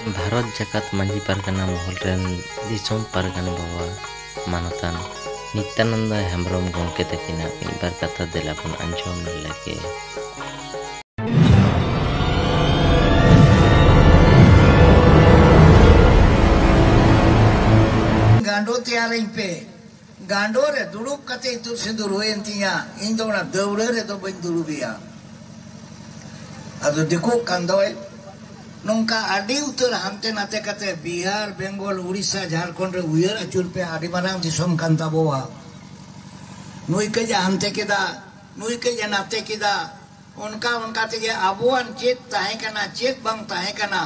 भारत जाकात मांझी पारगाना महल rain Disom Pargana बाबा मानतान नित्यानंद हेम्ब्रम गंके तकिना मिबार कथा देलाबन आंजम लगे। गांडो तैयार पे गांडो रे दुड़ुब कते इतु सिंदूर होयन तिया इन दो ना दौड़े रे तो बन दुड़ुबिया अदो दिको कंदोय नोंका आदि उतर हांते नाते कते बिहार बेंगल उड़ीसा झारखंड रे उयर अचुर पे आदि मारांग दिसोम कांता बोवा नुई के जा हांते केदा नुई के जा नाते केदा उनका तेगे आबोवान चेत ताहे कना चेत बांग ताहे कना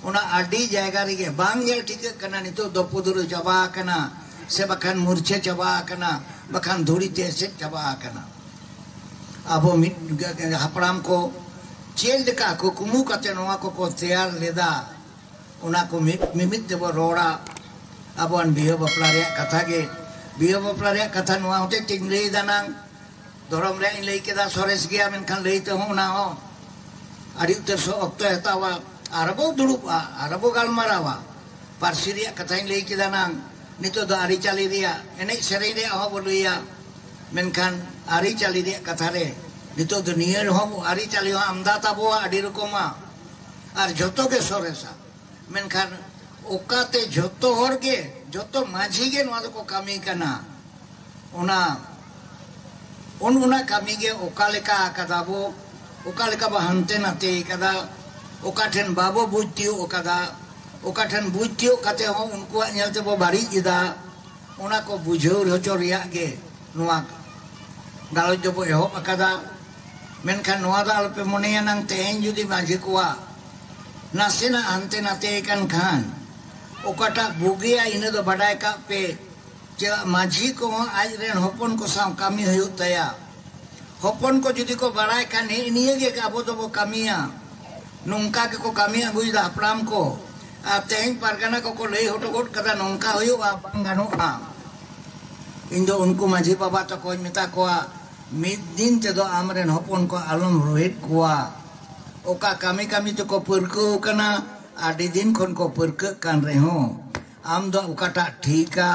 उना आदि जायगा रे बांग नेल ठीक कना नितो दपुदुरु चबा कना से बखान मूर्छे चबा कना बखान धुड़ी ते से चबा कना आबो मिट हापड़ाम को चेल का को कुमु कते नोआ को तैयार लेदा उना को मिमित देबो रोड़ा आबोन बिहो बपला रे कथा गे बिहो बपला रे कथा नोआ होते टिंगले दानांग धरम रे लई केदा सरेस गया मेनखान लई ते हो ना हो आदि उतर सो अक्तो हतावा आरबो दुड़ुबा आरबो गालमारावा पारसी रे कथा लई केदा नांग नितो द आरी चाली रिया एने सेरे रे हो बोलुया मेनखान आरी चाली रे कथा रे नितो द नियर हो आरी चाली हो आमदा ताबो आदि रकमा आर जतो के सरेसा मेनखान ओकाते जतो हर के जतो माझी गे नवा को कामी कना उना उना कामी गे ओका लेका कदाबो ओका लेका बहनते नाते कदा ओका ठेन बाबो बुझतियो ओकादा ओका ठेन बुझतियो कते हो उनको नेलते बो बाड़ी इदा उना को बुझो रचो रिया गे नवा गालो जबो एहो अकादा मेनखान नवा दा अल्पे मोनेया नंग तेहेन जुदी माझी कोआ नासेना हांते नाते कन खान ओकाटा बुगिया इने दो बडाय का पे चेला माझी को आज रेन होपन को साव कामी हयु तया होपन को जुदी को बडाय का निये गे का बो दो कामिया नोंका के को कामिया गुइदा अपराम को आ तेहेन पारगाना को लई होटो गोट कदा नोंका हयु आ बांगानो आ इंदो उनको माझी बाबा तो कोई मिता को मिद दिन ते दो आमरेन होपन को आलम रोहित कोआ ओका कामी कामी तो को परको कना आदि दिन खन को परक कान रे हो आम दो ओकाटा ठीका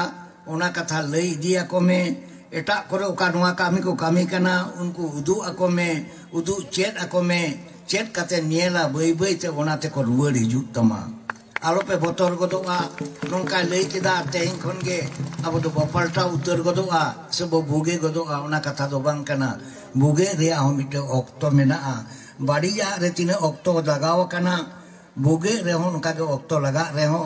ओना कथा लई दिया को में एटा करे ओका नवा कामी को कामी कना उनको उदु अको में उदु चेत अको में चेत कते नियला बई बई ते ओना ते को रुवर हिजु तमा आलो पे बोतल गदोआ नोंका लई केदा तेहिं खन गे अब दो बपलटा उतर गदोआ सब बुगे गदोआ ओना कथा दो बांग कना बुगे रे आ मिटे ऑक्टो मेना बाड़ीया रे तिने ऑक्टो लगाव कना बुगे रे हो नोंका के ऑक्टो लगा रे हो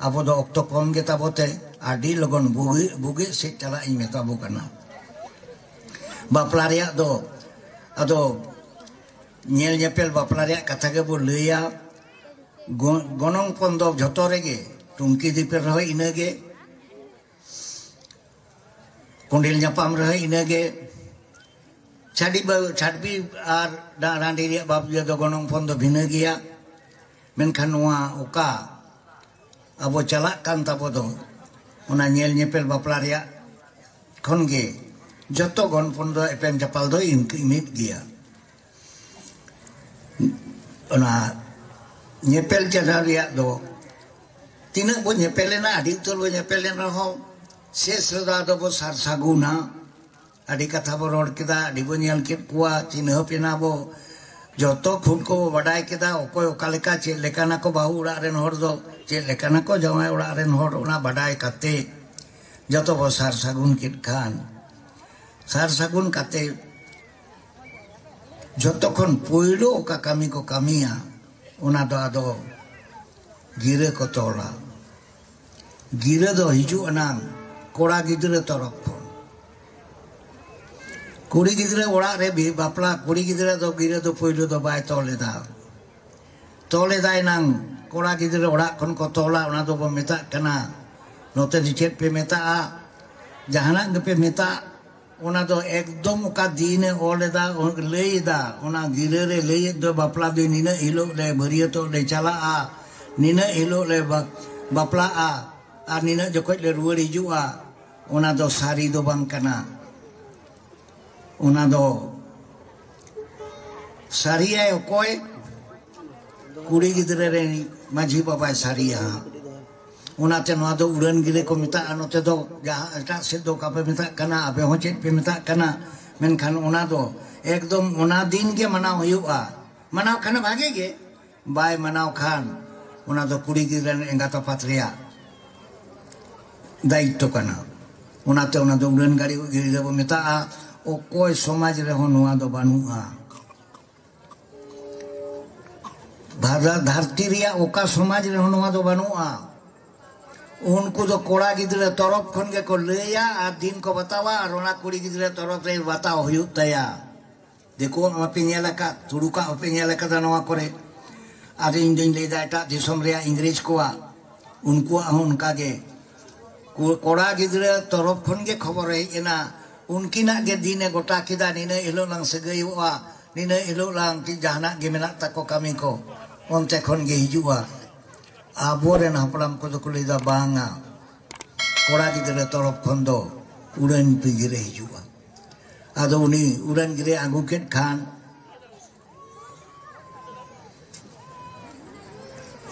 अब दो ऑक्टो कम गे ताबोते आडी लगन बुगे से चला इ मेताबो कना बापला रे दो अदो नेल नेपेल बापला रे कथा के बो लैया गनों पंदो झतो रेगे टुंकी दीपे रहे इनगे कुंडिल जापाम रहे इनगे छाड़बी आर रांडी रे बाप जो दो गनों पंदो भिन्न गया मेनखान नोआ ओका अब चला कान ताबो दो ओना नेल नेपेल बापला रे खन गे जतो गन पंदो एपेम चपाल दो इमित गया ओना नेपेल चला रिया दो तीना बो नेपेलेना आदि उतर बो नेपेलेना हो से सदा दो बो सार सागुना आदि कथा बो रोड केदा आदि बो नेल के कुआ चिन्ह पेना बो जतो खुद को बडाय केदा ओकोय ओका लेका चे लेकाना को बाहु उड़ा रेन हर दो चे लेकाना को जमाय उड़ा रेन हर ओना बडाय कते जतो बो सार सागुन किट खान सार सागुन कते जतो खन पोइलो ओका कामी को कामिया उना दो आदो गिरे को तोला गिरे दो हिजु अनांग कोड़ा गिदरे तरफ कुड़ी गिदरे ओड़ा रे भी बापला कुड़ी गिदरे दो गिरे दो पोइलो दो बाय तोले दाय नांग कोड़ा गिदरे ओड़ा खन को तोला उना दो बो मेता कना नोते दिचेत पे मेता जहाना पे मेता उना दो एकदम का दीने ओलेदा लेदा उना गिरे रे ले दो बापला दो निना हिलो ले भरियो तो ले चला निना हिलो ले बापला आ निना जखोय ले रुवर हिजुआ उना दो सारी दो बांग कना उना दो सारी है कोई कुड़ी गिदरे रे माझी बाबा सारिया उनाते नवा दो उड़न गिरे को मिता नोते दो जहां एटा से दो का पे मिता कना अबे हो चेत पे मिता कना मेनखान उना दो एकदम उना दिन के मनाव हुआ मनाव खाना भागे गे बाय मनाव खान उना दो कुड़ी गिरे एंगाता पात्रिया दायित्व कना उनाते उना दो उड़न गाड़ी गिरे को मिता ओ कोई समाज रे हो नवा दो बानुआ भारत धरती रिया ओका समाज रे हो नवा दो बानुआ उनको तो कोड़ा गिद्रे तरफ खन के को लेया आ दिन को बतावा और ओना कुड़ी गिद्रे तरफ रे बताओ हुयुक तया देखो अपे नेलका तुडुका अपे नेलका नवा करे आदि इंडियन ले जाटा दिसम रे इंग्लिश कोआ उनको उनका के कोड़ा गिद्रे तरफ खन के खबर है एना उनकिना के दिने गोटा किदा निने इलो लं सगैवा निने इलो लं कि जहाना के मेना तको कमी को ओनते खन के हिजुआ आबोरेन हपड़ाम को तो कुलिदा बांगा कोड़ा गिद्रे तरफ खन दो उड़न पिगिरे हिजुआ आदो उनी उड़न गिरे आगु केट खान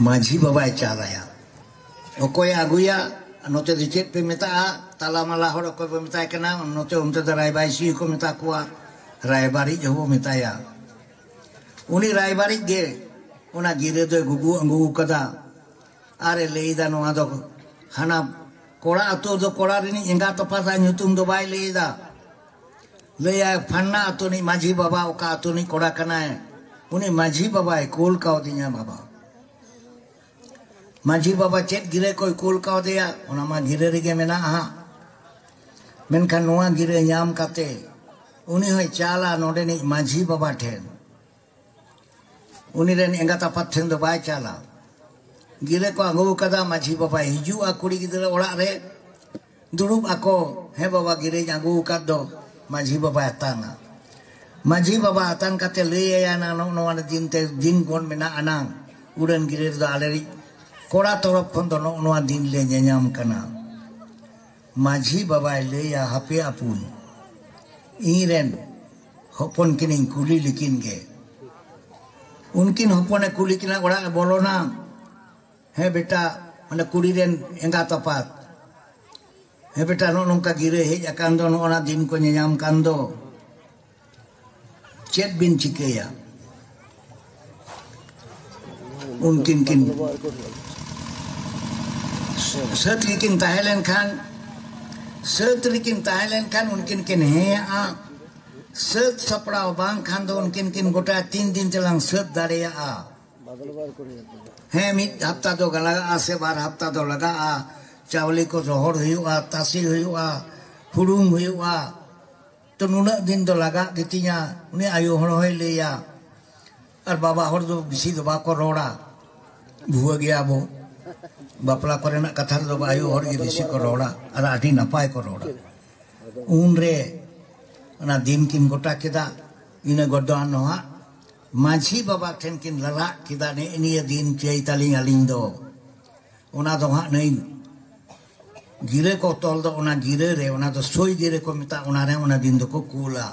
माझी बाबा चालाया ओकोय आगुया नोते दिचेत पे मेता ताला माला हर ओकोय पे मेता केना नोते उनते रायबासी को मेता कुआ रायबारी जो मेताया उनी रायबारी गे उना गिरे दो गुगु अंगु कदा आरे लेदा नोआ दो हाना कोड़ा अतो दो कोड़ा रिनी एंगा तपासा नुतुम दो बाय लेदा लेया फन्ना अतो नि माझी बाबा ओका अतो नि कोड़ा कना है उनी माझी बाबा कोल का दिया बाबा माझी बाबा चेत गिरे कोई कोल का दिया उना मा गिरे रेगे मेना हा मेनखान नोआ गिरे ᱧᱟᱢ काते उनी होय चाला नोडे नि माझी बाबा ठेन उनी रेन एंगा तपात ठेन दो बाय चाला गिरे को आगु कदा माझी बाबा हिजुआ कुड़ी गिदरे ओड़ा रे दुड़ुब आको हे बाबा गिरे आगु का दो माझी बाबा आतांगा माझी बाबा आतांग काते लेया ना नो दिन ते दिन गोन मेना अनांग उड़न गिरे दो आलेरी कोड़ा तरफ खन दो नो दिन ले ᱧᱟᱢ कना माझी बाबा लेया हपे अपुन इरेन हपन किनिन कुली लिकिन गे उनकिन हपने कुली किना ओड़ा बोलोना हे बेटा माने कुड़ी रेन एंगा तपात हे बेटा नो नोंका गिरे हेज अकान दो नोना दिन को ᱧᱟᱢ कान दो चेत बिन चिकेया उनकिन किन सतरिकिन ताहेलन खान उनकिन किन हे आ सत सपड़ाव बांग खान दो उनकिन किन गोटा 3 दिन चलांग सत दाड़ेया आ है मिट हफ्ता दो लगा से 12 हफ्ता दो लगा चावली को रोहड़ हुआ तासी हुआ हुड़ुम हुआ तो नुना दिन दो लगा गितिया उन्हें आयु हड़ होय लेया और बाबा हड़ दो बिसी दो बाको रोड़ा भुआ गया बो बापला करेना कथा दो आयु हड़ गे बिसी को रोड़ा और आठी नपाय को रोड़ा उन रे ना दिन किन गोटा केदा इने गड्डा नोहा माझी बाबा ठेन किन लला किदा ने इनिया दिन चेई तालिंग आलिंग दो ओना दो हा नहीं गिरे को तोल दो ओना गिरे रे ओना दो सोई गिरे को मिता ओना रे ओना दिन दो को कूला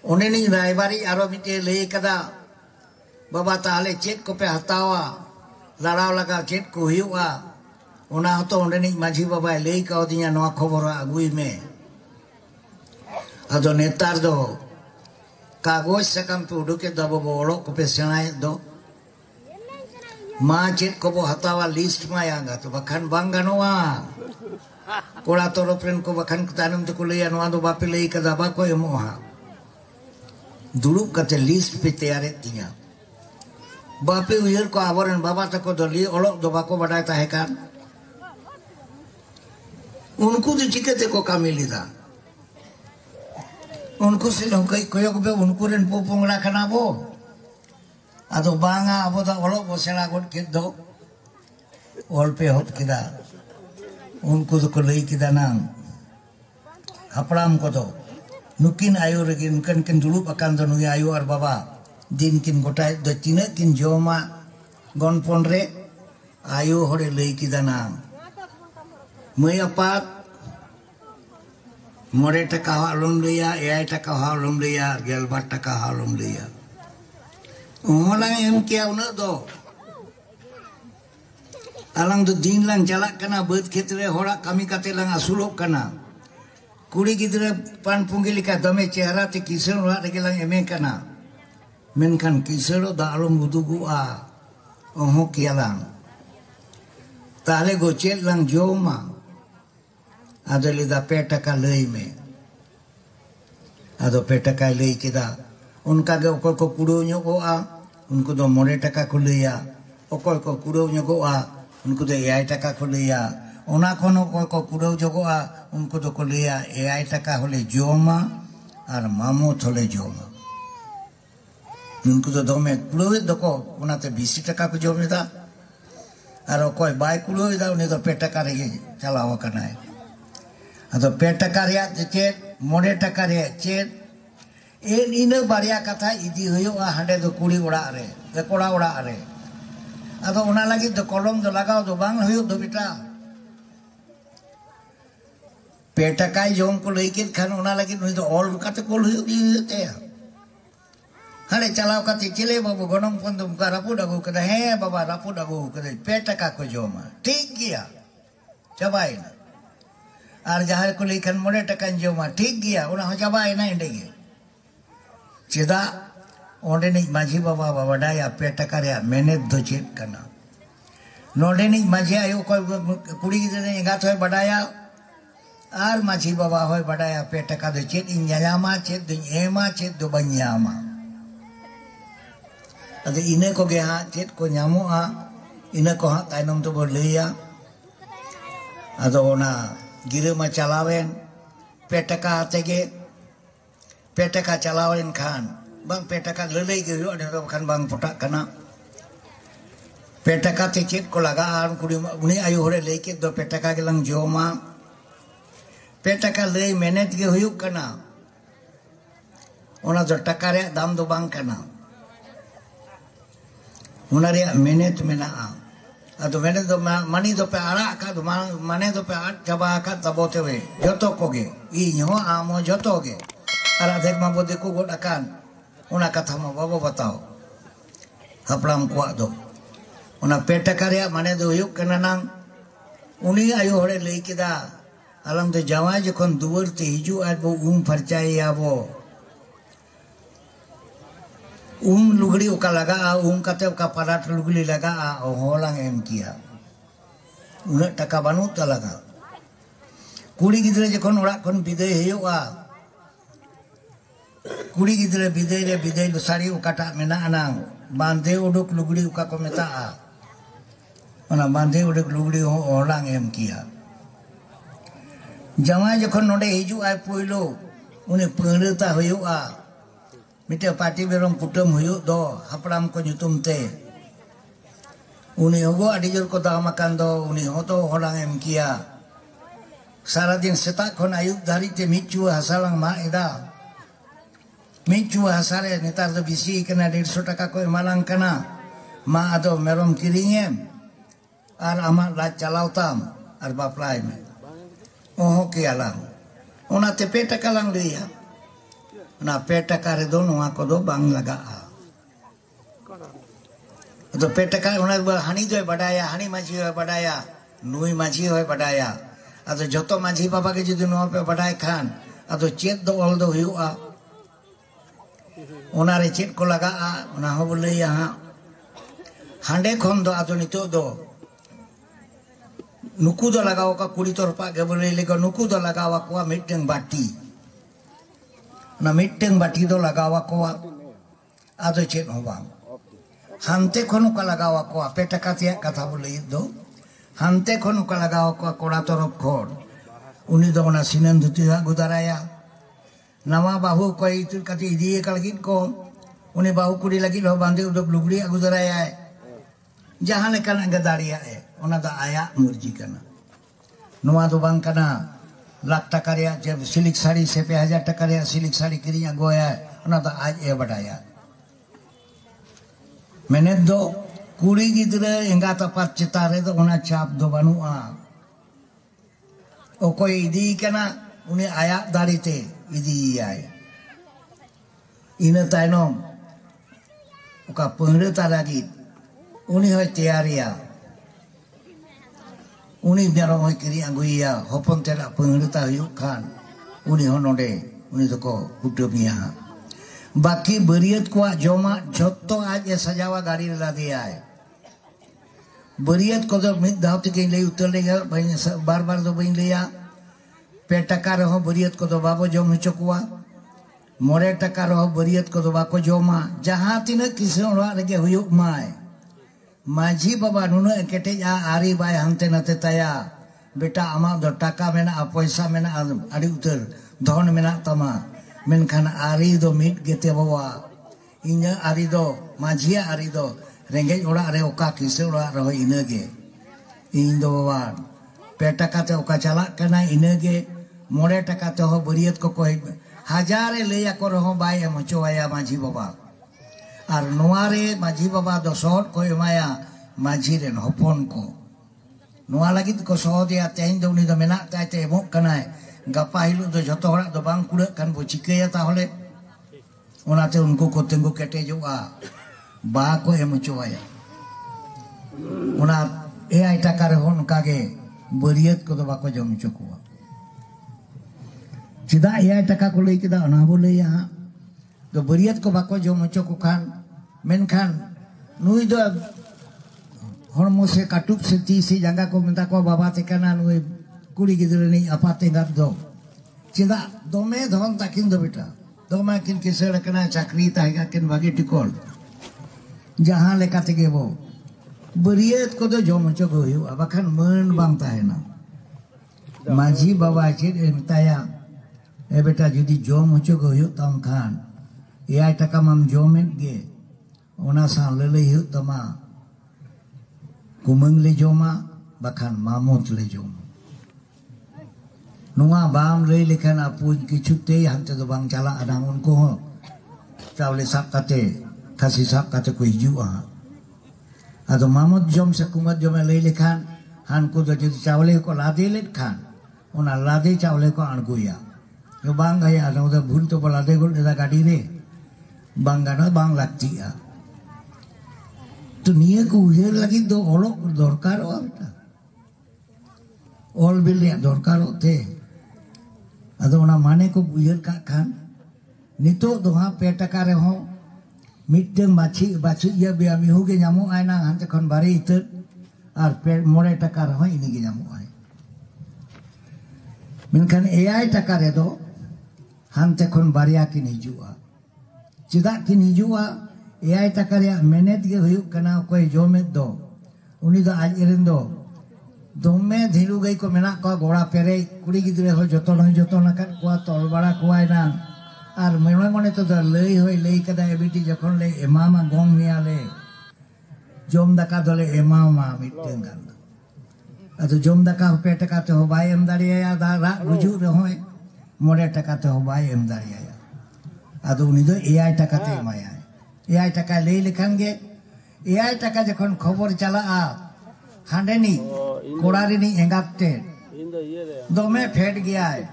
ओने नि रायबारी आरो मिटे ले कदा बाबा ताले चेक को पे हतावा लड़ाव लगा चेक को हुआ ओना तो ओने नि माझी बाबा ले का दिया नवा खबर आगुई में अदो नेतार दो कागज सकम पे उडुके दबो बोलो को पे सेनाय दो माँ चेत को बो हतावा लिस्ट मा यांगा तो बखान बांगानोआ कोड़ा तोरो प्रेन को बखान तानम तो को लेया नोआ दो बापे ले का दबा को एमोहा दुड़ुब कते लिस्ट पे तैयारे तिया बापे उयर को आवरन बाबा तको दली ओलो दो बाको बडाय ता है कान उनको जो चिकते को कामिली था उनको से कई कोयो को उनको रेन पोपोंगड़ा खाना बो आदो बांगा अबो दा ओलो बसेला गोट के दो ओल पे होत किदा उनको तो को लई किदा ना हपड़ाम को दो नुकिन आयो रे किन किन दुलु अकान दो नुई आयो और बाबा दिन किन गोटाय दो तिने किन जोमा गनपन रे आयो हरे लई किदा ना मय अपात मोरे टका हालुम लिया 8 टका हालुम लिया 12 टका हालुम लिया ओला एम क्या उन दो alang do din lang jalak kana beut khitre horak kami kate lang asulok kana kuri gidra pan punggilika dome chehra te kisan horak rege lang eme kana menkan kisero da alum budugu a oho kialang tale gocet lang joma ado lida petaka lei me ado petaka lei kita unka ge okol ko kudo nyogo a unku do more taka ko leya okol ko kudo nyogo a unku do 8 taka ko leya ona kono ko kudo jogo a unku do ko leya 8 taka hole joma ar mamo thole joma unku do dome kudo doko onate 20 taka ko jomeda ar okoi bai kudo da uni do petaka rege chalawa kana ado petaka ria chet more taka ria chet ina baria kata idi huyuga hande do kuri ora re kora ora re ado ona lagi do kolom do lagao do bang huyug do bita petakai jom ko leikit khan ona lagi nui do ol kate kol huyug te hale chalao kate chile babu gonong pondum ka rapu dagu kada he baba rapu dagu kada petaka ko joma ठीक gya chabai na ar jahay ko leikan more takan joma ठीक gya ona ho chabai na indege ceda onde ni maji baba badaya petaka rea menet do chet kana node ni maji ayo ko kuri gidre engat hoy badaya ar maji baba hoy badaya petaka do chet inyama chet do ema chet do banyama ade ine ko ge ha chet ko nyamu a ine ko ha tainom to boleya ado ona gire ma chalawen petaka atege petaka chalawen khan bang petaka lelei ge yo ade kan bang potak kana petaka te chet ko laga an kuri uni ayu hore leike do petaka ge lang joma petaka lei menet ge huyuk kana ona do taka re dam do bang kana ona re menet mena a ado menet do mani do pe ara ka do mane do pe at jaba ka tabote we joto ko ge I nyo amo joto ge ara dek ma bode ko godakan ona katha ma babo batao haplam ko do ona petaka rea mane do huyuk kana nang uni ayu hore lei kida alam de jawa jokon duwar te hiju ar bo farchai abo lugdi uka laga kate uka parat lugdi laga holang em kia una taka banut talaga kuri gidre jokon orak kon bidai huyuga kuri gidre bidai lo sari ukata mena anang bande uduk lugdi uka ko meta ona bande uduk lugdi holang em kia jawa jokon node hiju ai poilo uni pengreta huyuga mite parti berong kutum huyuk do hapram ko nyutum te uni hogo adi jor ko da makan do uni hoto holang em kia saradin setak kon ayub dari te micu hasalang ma eda micu hasare netar do bisi kena 150 taka ko malang kana ma ado merom kiringem ar amat la chalau tam ar baplai me oh kialang ona te petaka lang dia na petaka re do noa ko do bang laga ado petaka ona hani joy badaya hani maji hoy badaya nui maji hoy badaya ado joto maji baba ke jodi noa pe badai khan ado chet do ol do huyuga ona re chet ko laga ona ho bole ya hande khon do ado nito do nuku do lagaw ka kuri torpa ge bole le ko nuku do lagaw ko miteng bati na miteng bati do lagaw ko ado chet ho bang hante khonu ka lagaw ko petaka tia katha bole do hante khonu ka lagaw ko kora torop khor uni do na sinan duti gudaraya nama bahu ko itu kati idie kalgit ko uni bahu kuri lagi lo bande udok lugri gudaraya jahan lekan angadaria ona da aya murji kana noa do bang kana lakh taka rea je silik sari se 1000 taka rea silik sari kirinya goya ona da aj badaya menet do kuri gidre engata pat citare do ona chap do banua okoi idi kana uni aya darite idi ay ina tainom uka pengreta lagi uni hoy tiaria uni merom hoi kiri aguia hopon tera pengerita huyuk kan uni honode uni toko kutubnya baki beriat kuat joma joto aja sajawa gari ladiai beriat kodo mid daw tike lei utar lega bar bar do bain leya pe taka reho beriat kodo babo jom chokwa more taka reho beriat kodo bako joma jaha tina kisron ora rege huyuk mai Maji baba nuno ekete ya ari bai hante nate taya beta ama do taka mena poisa mena adi utar dhon mena tama menkhan ari do mit gete baba inya ari do majia ari do rengej ora re oka kise ora ro inage indo baba pe taka te oka chala kana inage more taka te ho bariat ko koi hajare leya ko ro bai mocho aya maji baba ar nuare maji baba do sot ko emaya maji ren hopon ko nuwa lagi ko sot ya tein do ni do mena ta te mo kana gapa hilu do joto hora do bang kura kan bo chikeya tahole onate unko ko tengo kete joa ba ko emocho aya ona e ai taka re hon kage bariat ko do bako jom chokwa chida e ai taka ko lei kida ona bo lei ya do beriat ko bako jom choko kan menkhan nui do hormo se katup se ti si janga ko minta ko baba te kana nui kuri gidre ni apate ngat do chida dome dhon takin do beta dome kin kisar kana chakri ta ga kin bagi tikol jahan leka tege bo beriat ko do jom choko yu abakan men bang tahena maji baba chid entaya e beta judi jom choko yu tam khan Ia taka mam jomet ge ona sa lele hu tama kumeng le joma bakan mamot le jom nunga bam le lekan apun kichute hante do bang chala adangun ko tawle sak kate kasi sak kate ko hijua ado mamot jom sa kumat jom le lekan han ko do jadi chawle ko lade let khan ona lade chawle ko anguya yo bang gaya ado da bhul to lade gol da gadi re Bangana bang lakti ya. Dunia ku ujar lagi do olok dorkar orta. Ol bil ya dorkar ote. Ado na mane ko ujar ka kan. Nito doha peta kare ho. Miteng baci ya biami hu ge nyamu aina hante kon bari itu. Ar pe more takar ho ini ge nyamu ai. Menkan AI takar do hante kon bari akin hijua. Cida kini jua AI takarya menet ge huyuk kana koi jomet do uni do aj eren do dome dhiru gai ko mena ko gora pere kuri gidre ho joto na kan ko tol bada ko na ar mene mone to da lei hoi lei kada ebiti jokhon le emama gong niale jom daka dole emama mitten gan ado jom daka peta ka te ho bai em dariya da ra buju re hoy more taka te ho bai em dariya ado uni do AI taka te maya AI taka lei lekhan ge AI taka jokhon khobor chala a hande ni korari ni engate dome phet gaya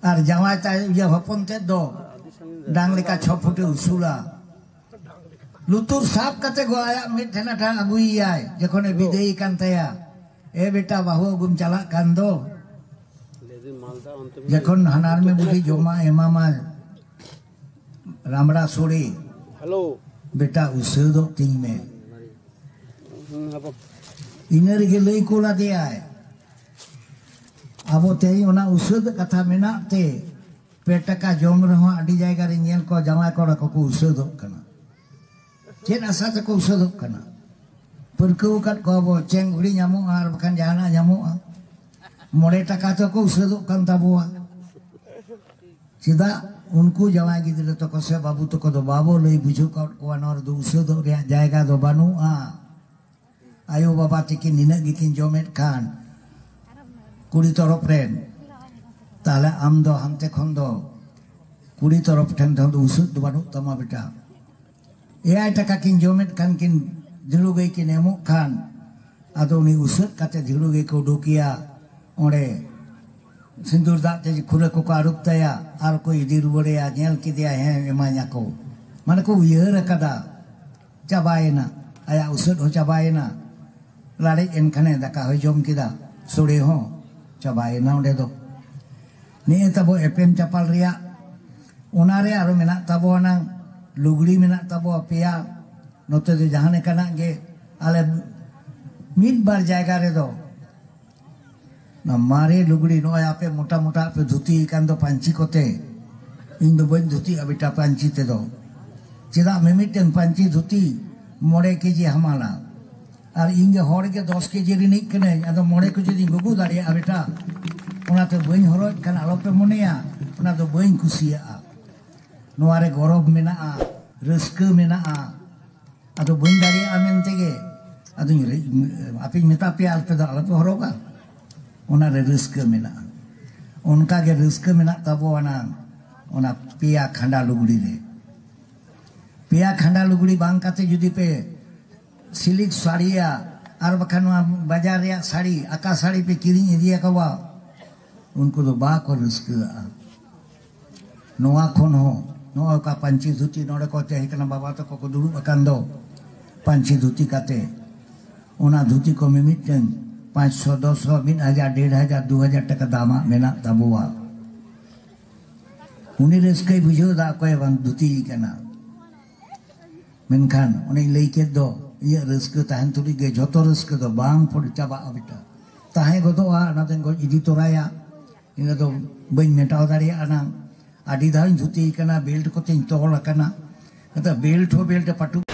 ar jawai ta ye hopon te do dang leka 6 fute usula lutur sap kate go aya mit thena tha agui ai jokhon e bidei kan taya e beta bahu gum chala kan do jokhon hanar me budi joma emama Ramra Suri. Hello. Beta usudo ting me. Inger ge lei kola dia. Abo te ona usud katha mena te peta ka jom reho adi jayga re nyel ko jamai ko ko usud kana. Chen asa te ko usud kana. Perkau kat ko abo ceng uri nyamu ar bakan jana nyamu. More taka to ko usud kan tabua. Sida unku jawai gidre to ko se babu to ko do babo lei buju ko anor do usud ria jayga do banu a ayo baba tikin nina gikin jomet khan kuri torop ren tala amdo hamte khondo kuri torop thang thang do usud do banu tama beta AI taka kin jomet khan kin dilu gai kin emo khan ado ni usud kate dilu gai ko dokia ore sindur da te khura ko arup taya ar koi dirubore ya nyel ki dia he emanya ko mana ko uyar kada cabaina aya usud ho cabaina लाड़े एनखाने दाका हो जम किदा सोड़े हो चाबायना ओंडे दो निये तबो एपेम चापाल रिया ओनारे आरो मेना तबो नang लुगड़ी मेना तबो पेया नोते दो जहाने कना गे आले मिड बार जायगा रे दो ना मारे लुगड़ी नो आपे मोटा मोटा पे धुती इकान दो पांची कोते इन दो बन धुती अबिटा पांची ते दो चिदा मिमिटेन पांची धुती मोड़े केजी हमाला और इंगे होड़ के 10 केजी रिनिक कने अदो मोड़े को जदी गुगु दाड़िया अबिटा ओनाते बइन हरोज कन आलोपे मोनेया ओना दो बइन कुसिया नोआरे गौरव मेना रस्क मेना अदो बइन दाड़िया आमेन तेगे अदो आपे मेता पे आलपे दा आलोपे हरोगा ओना रे रस्क मेना उनका के रस्क मेना तबो ओना पिया खंडा लुगड़ी रे पिया खंडा लुगड़ी बांग काते जुदी पे सिलिक साड़िया और बखान बाजार रे साड़ी आका साड़ी पे किरिंग इदिया कवा उनको तो बा को रस्क नोआ खन हो नोआ का पंची धुती नोड़े को ते हिकना बाबा तो को दुड़ुब अकान दो पंची धुती काते ओना धुती को मिमिटन 500 200 1000 1500 2000 टका दामा मेना तबुआ उनी रस्कई बुझो दा कोई बंग धुती कना मेनखान उनी लई के दो ये रस्क ताहन तुली गे जतो रस्क दो बांग फोड़ चाबा अबिटा ताहे गोदोआ नातेन गो इदी तोराया इन दो बइन मेटाव दाड़िया अना आदि धाइन धुती कना बेल्ट को तेन तोल कना बेल्ट हो बेल्ट पटु